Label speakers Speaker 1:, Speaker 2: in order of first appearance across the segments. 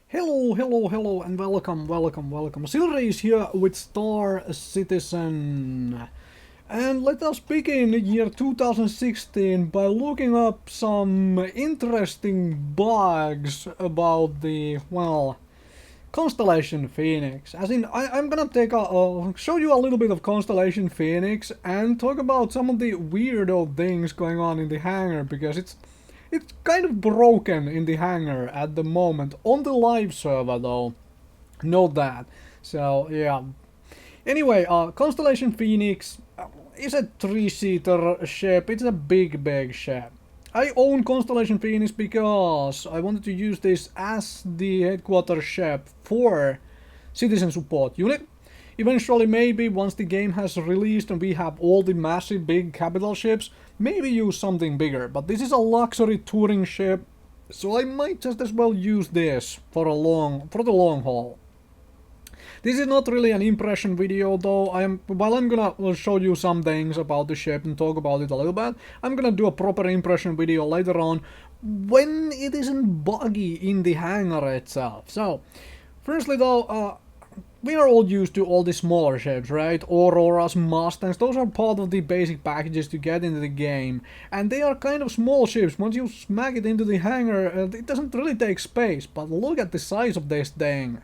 Speaker 1: Hello, and welcome. Silrace here with Star Citizen. And let us begin the year 2016 by looking up some interesting bugs about the, well, Constellation Phoenix. As in, I'm gonna show you a little bit of Constellation Phoenix and talk about some of the weirdo things going on in the hangar, because it's kind of broken in the hangar at the moment. On the live server though, note that. So yeah. Anyway, Constellation Phoenix is a three-seater ship. It's a big ship. I own Constellation Phoenix because I wanted to use this as the headquarters ship for citizen support unit. Eventually, maybe once the game has released and we have all the massive big capital ships, maybe use something bigger. But this is a luxury touring ship, so I might just as well use this for the long haul. This is not really an impression video though. While I'm gonna show you some things about the ship and talk about it a little bit, I'm gonna do a proper impression video later on when it isn't buggy in the hangar itself. So, firstly though, we are all used to all the smaller ships, right? Auroras, Mustangs, those are part of the basic packages to get into the game. And they are kind of small ships. Once you smack it into the hangar, it doesn't really take space. But look at the size of this thing.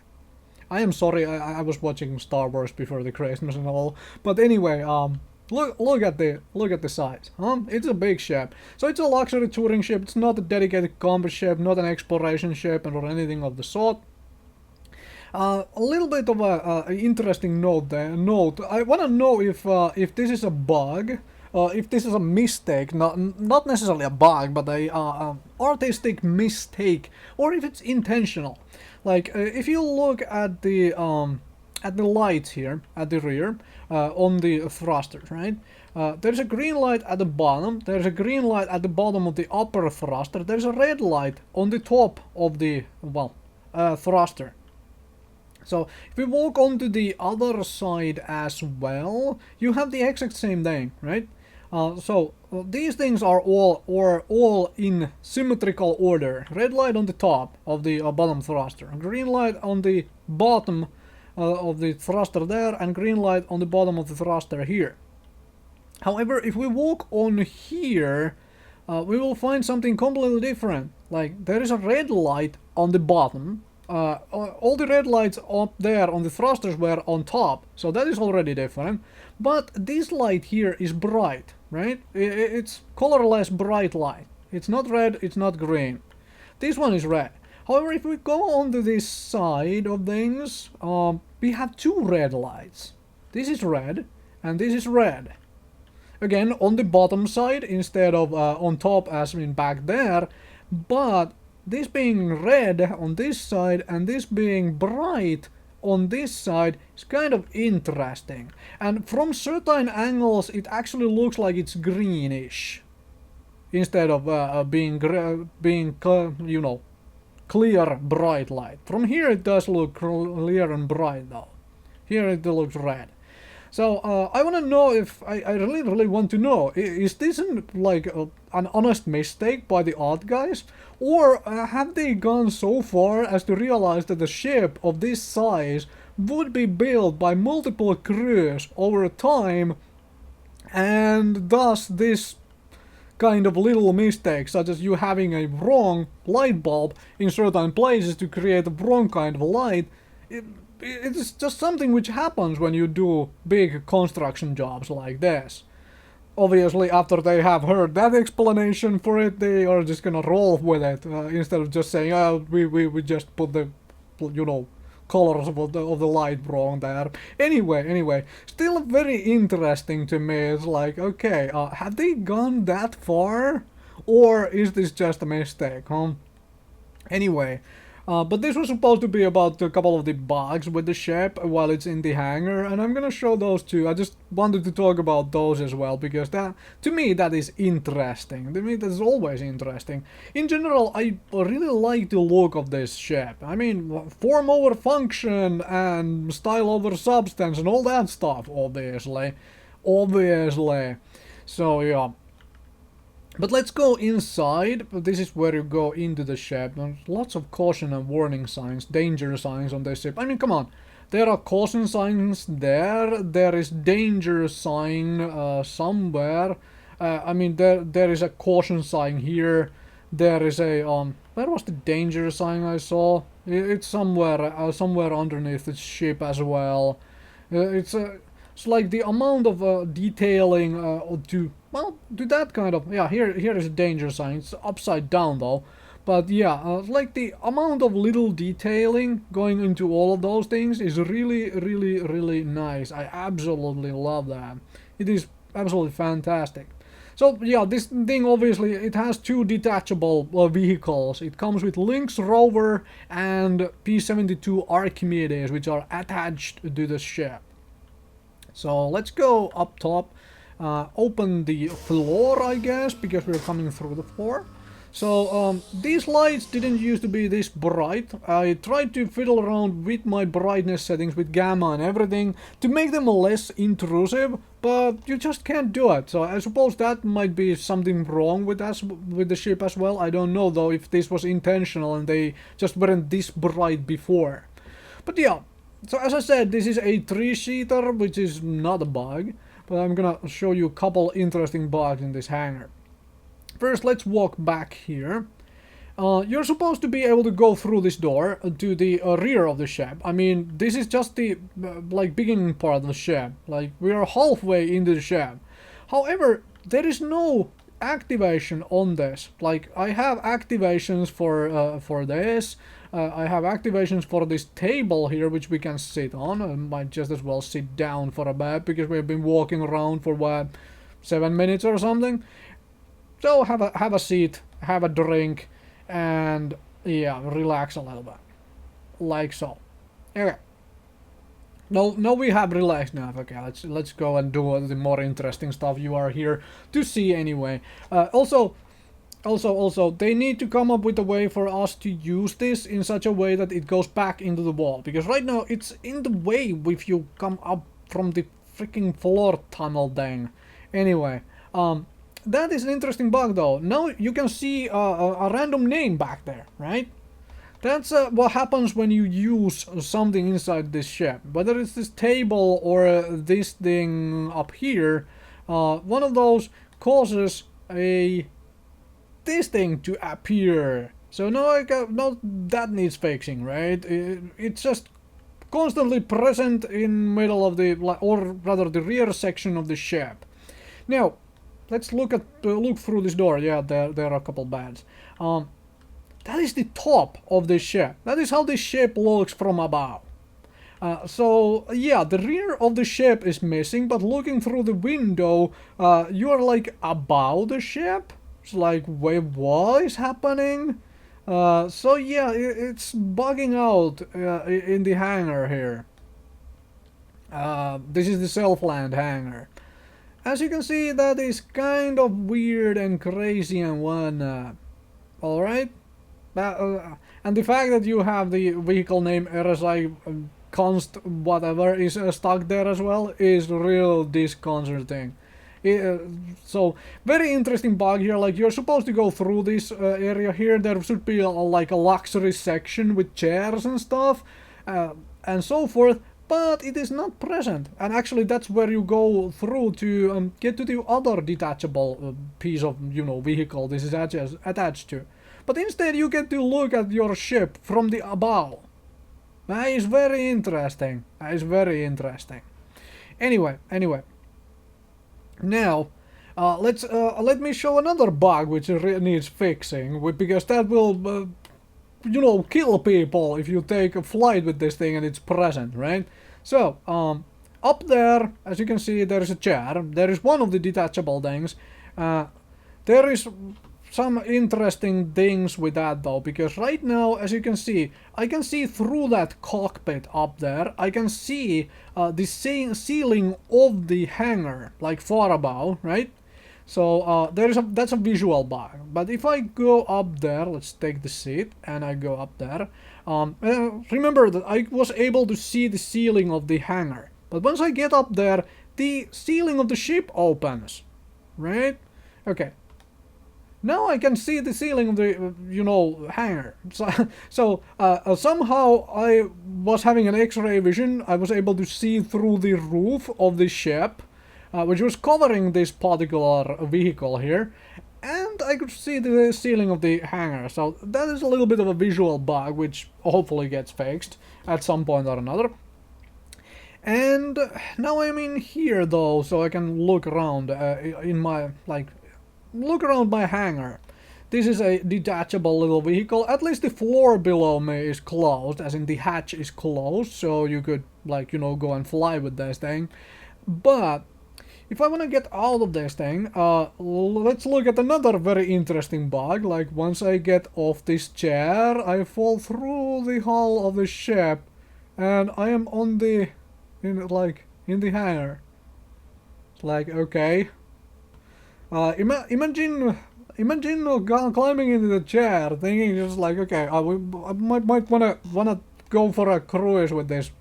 Speaker 1: I am sorry, I was watching Star Wars before the Christmas and all. But anyway, look at the size. It's a big ship. So it's a luxury touring ship. It's not a dedicated combat ship, not an exploration ship or anything of the sort. A little bit of a interesting note there. I want to know if this is a bug, if this is a mistake, not necessarily a bug, but a artistic mistake, or if it's intentional. Like if you look at the lights here at the rear on the thrusters, right? There's a green light at the bottom. There's a green light at the bottom of the upper thruster. There's a red light on the top of the thruster. So if we walk onto the other side as well, you have the exact same thing, right? These things are all in symmetrical order. Red light on the top of the bottom thruster, green light on the bottom of the thruster there, and green light on the bottom of the thruster here. However, if we walk on here, we will find something completely different. Like there is a red light on the bottom. All the red lights up there on the thrusters were on top, so that is already different. But this light here is bright, right? It's colorless bright light. It's not red, it's not green. This one is red. However, if we go onto this side of things, we have two red lights. This is red, and this is red. Again, on the bottom side instead of on top as in back there, but this being red on this side and this being bright on this side is kind of interesting. And from certain angles it actually looks like it's greenish instead of being you know, clear bright light. From here it does look clear and bright though. Here it looks red. So I want to know if I really want to know, is this like an honest mistake by the art guys, or have they gone so far as to realize that a ship of this size would be built by multiple crews over time, and thus this kind of little mistake, such as you having a wrong light bulb in certain places to create the wrong kind of light, it's just something which happens when you do big construction jobs like this. Obviously, after they have heard that explanation for it, they are just gonna roll with it instead of just saying, "Oh, we just put the, you know, colors of the light wrong there." Anyway, still very interesting to me. It's like, okay, have they gone that far, or is this just a mistake, huh? Anyway. But this was supposed to be about a couple of the bugs with the ship while it's in the hangar, and I'm gonna show those too. I just wanted to talk about those as well, because that, to me, that is interesting. To me, that is always interesting. In general, I really like the look of this ship. I mean, form over function and style over substance and all that stuff, obviously. So, yeah. But let's go inside. This is where you go into the ship. There's lots of caution and warning signs, danger signs on this ship. I mean, come on. There are caution signs there. There is danger sign somewhere. I mean, there is a caution sign here. There is a where was the danger sign I saw? It's somewhere underneath the ship as well. It's like the amount of detailing to that kind of, yeah, here is a danger sign. It's upside down though, but yeah, like the amount of little detailing going into all of those things is really nice. I absolutely love that. It is absolutely fantastic. So yeah, this thing obviously it has two detachable vehicles. It comes with Lynx rover and P-72 Archimedes, which are attached to the ship. So let's go up top, open the floor, I guess, because we're coming through the floor. So these lights didn't used to be this bright. I tried to fiddle around with my brightness settings with gamma and everything to make them less intrusive, but you just can't do it. So I suppose that might be something wrong with the ship as well. I don't know though if this was intentional and they just weren't this bright before. But yeah, so as I said, this is a 3-seater, which is not a bug, but I'm gonna show you a couple interesting bugs in this hangar. First, let's walk back here. You're supposed to be able to go through this door to the rear of the ship. I mean, this is just the like beginning part of the ship. Like, we are halfway into the ship. However, there is no activation on this. Like, I have activations for this. I have activations for this table here, which we can sit on. I might just as well sit down for a bit because we've been walking around for what, 7 minutes or something. So have a seat, have a drink, and yeah, relax a little bit, like so. Okay. No, we have relaxed now. Okay, let's go and do the more interesting stuff you are here to see anyway. Also, they need to come up with a way for us to use this in such a way that it goes back into the wall, because right now it's in the way if you come up from the freaking floor tunnel thing. Anyway, that is an interesting bug though. Now you can see a random name back there, right? That's what happens when you use something inside this ship. Whether it's this table or this thing up here, one of those causes this thing to appear. So now that needs fixing, right? It's just constantly present in middle of the, or rather the rear section of the ship. Now, let's look through this door. Yeah, there are a couple beds. That is the top of the ship. That is how the ship looks from above. So yeah, the rear of the ship is missing, but looking through the window, you are like above the ship. It's like, wait, what is happening? So yeah, it's bugging out in the hangar here. This is the self-land hangar. As you can see, that is kind of weird and crazy and whatnot. Alright? And the fact that you have the vehicle name RSI const whatever is stuck there as well is real disconcerting. So, very interesting bug here. Like, you're supposed to go through this area here. There should be like a luxury section with chairs and stuff and so forth. But it is not present, and actually that's where you go through to get to the other detachable piece of, vehicle this is attached to. But instead you get to look at your ship from the above. That is very interesting. Anyway. Now, let me show another bug which needs fixing, because that will kill people if you take a flight with this thing and it's present, right? So, up there, as you can see, there is a chair. There is one of the detachable things. There is some interesting things with that though, because right now, as you can see, I can see through that cockpit up there. I can see the ceiling of the hangar, like far above, right? So that's a visual bug. But if I go up there, let's take the seat, and I go up there. Remember that I was able to see the ceiling of the hangar. But once I get up there, the ceiling of the ship opens. Right? Okay. now I can see the ceiling of the, hangar. So somehow I was having an X-ray vision. I was able to see through the roof of the ship, which was covering this particular vehicle here, and I could see the ceiling of the hangar. So that is a little bit of a visual bug, which hopefully gets fixed at some point or another. And now I'm in here though, so I can look around in my, look around my hangar. This is a detachable little vehicle. At least the floor below me is closed, as in the hatch is closed, so you could, go and fly with this thing. But if I want to get out of this thing, let's look at another very interesting bug. Like, once I get off this chair, I fall through the hull of the ship, and I am on the, in the hangar. Like, okay. Imagine climbing into the chair, thinking just like, okay, I might wanna go for a cruise with this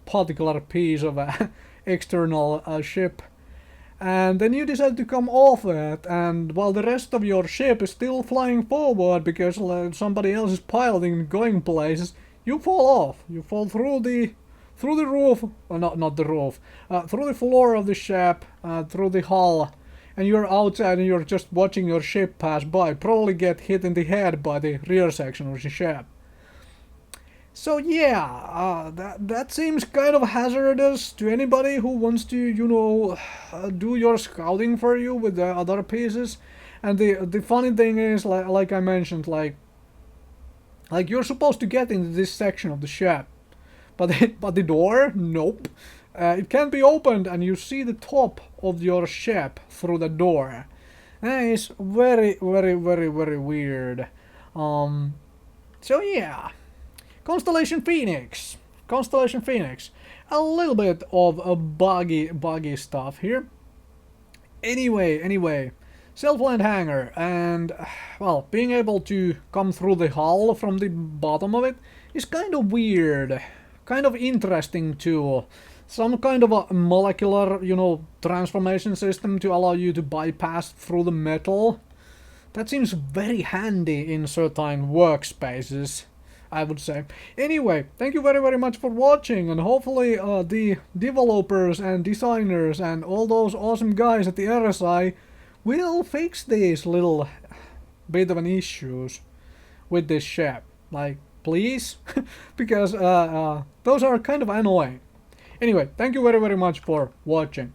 Speaker 1: particular piece of external ship, and then you decide to come off it, and while the rest of your ship is still flying forward because somebody else is piloting and going places, you fall off. You fall through the roof, not the roof, through the floor of the ship, through the hull, and you're outside and you're just watching your ship pass by, probably get hit in the head by the rear section of the ship. So yeah, that seems kind of hazardous to anybody who wants to, do your scouting for you with the other pieces. And the funny thing is, like I mentioned, like you're supposed to get into this section of the ship, but the door, nope. It can be opened and you see the top of your ship through the door. That is very, very, very, very weird. So yeah. Constellation Phoenix. Constellation Phoenix. A little bit of a buggy stuff here. Anyway. Self-land hangar, and, well, being able to come through the hull from the bottom of it is kind of weird. Kind of interesting too. Some kind of a molecular, transformation system to allow you to bypass through the metal. That seems very handy in certain workspaces, I would say. Anyway, thank you very, very much for watching, and hopefully the developers and designers and all those awesome guys at the RSI will fix these little bit of an issues with this ship. Like, please? Because those are kind of annoying. Anyway, thank you very, very much for watching.